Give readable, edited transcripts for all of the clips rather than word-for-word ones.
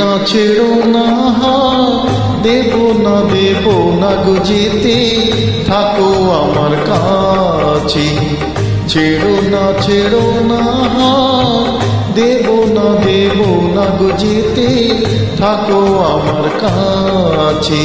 না ছেড়ো না দেব না গো যেতে থাকো আমার কাছে ছেড়ো না দেব না গো যেতে থাকো আমার কাছে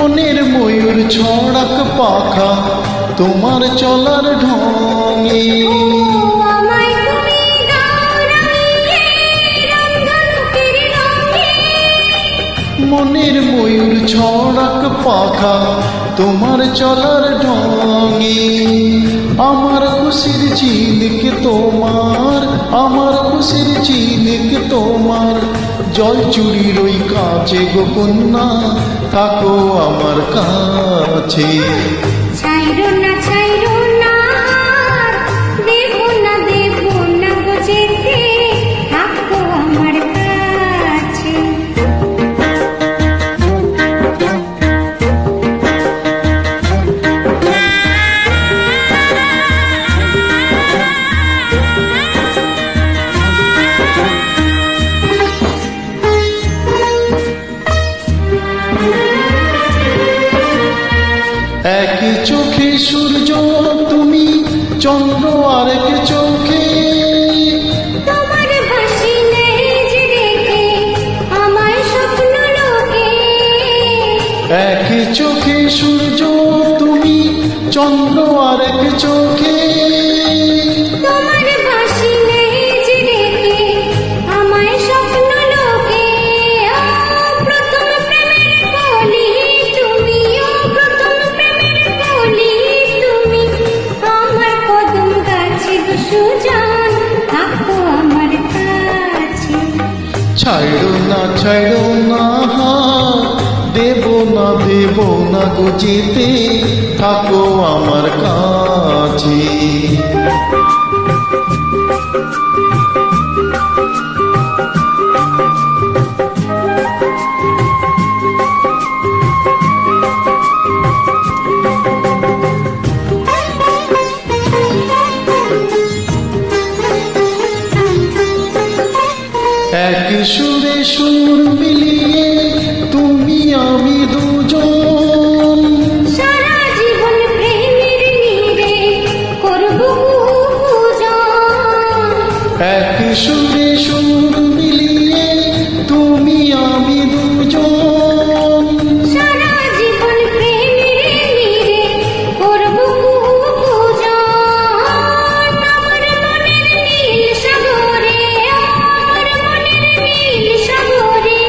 মনের ময়ূর ছড়াক পাখা তোমার চলার ঢঙে মনের ময়ূর ছড়াক পাখা তোমার চলার ঢঙে আমার খুশির ঝিলিক তোমার আমার খুশির ঝিলিক তোমার জল চুরির ওই কাছে গো কন্যা থাকো আমার কাছে ছাইরো না দেব না গো যেতে থাকো আমার কাছে এক চোখে সূর্য তুমি চন্দ্র আরেক চোখে তোমার হাসি নেজ রেখে আমার স্বপ্ন লোকে এক চোখে সূর্য তুমি চন্দ্র আরেক চোখে তোমার হাসি নেজ রেখে আমার স্বপ্ন লোকে প্রথম প্রেমের বলি তুমি প্রথম প্রেমের বলি তুমি আমার কদম গাছে গো সুজান থাকো আমার কাছে ছাড়ো না দেব না গো যেতে থাকো আমার কাছে এক সুরে সুর মিলিয়ে তুমি আমি দুজন সারা জীবন প্রেমের নীড়ে করব পূজন এক সুরে সুর মিলিয়ে তুমি আমি দুজন সারা জীবন প্রেমের নীড়ে করব পূজন আমার মনের নীল সাগরে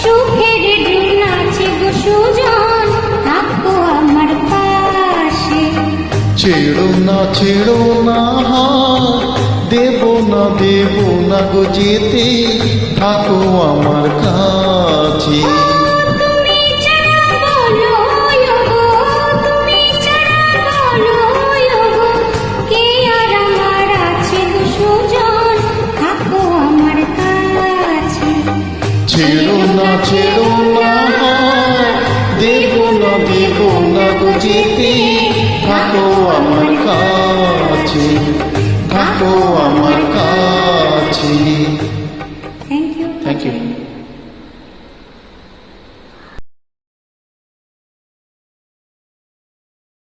সুখের ডুব নাচে গো সুজন থাকো আমার পাশে ছেড়ো না দেব না গো যেতে থাকো আমার কাছে তুমি ছাড়া বলো তুমি ছাড়া বলো কে আর আমার আছে গো সুজন থাকো আমার কাছে ছেড়ো না দেব না গো যেতে থাকো আমার কাছে থাকো আমার কাছে থ্যাংক ইউ থ্যাংক ইউ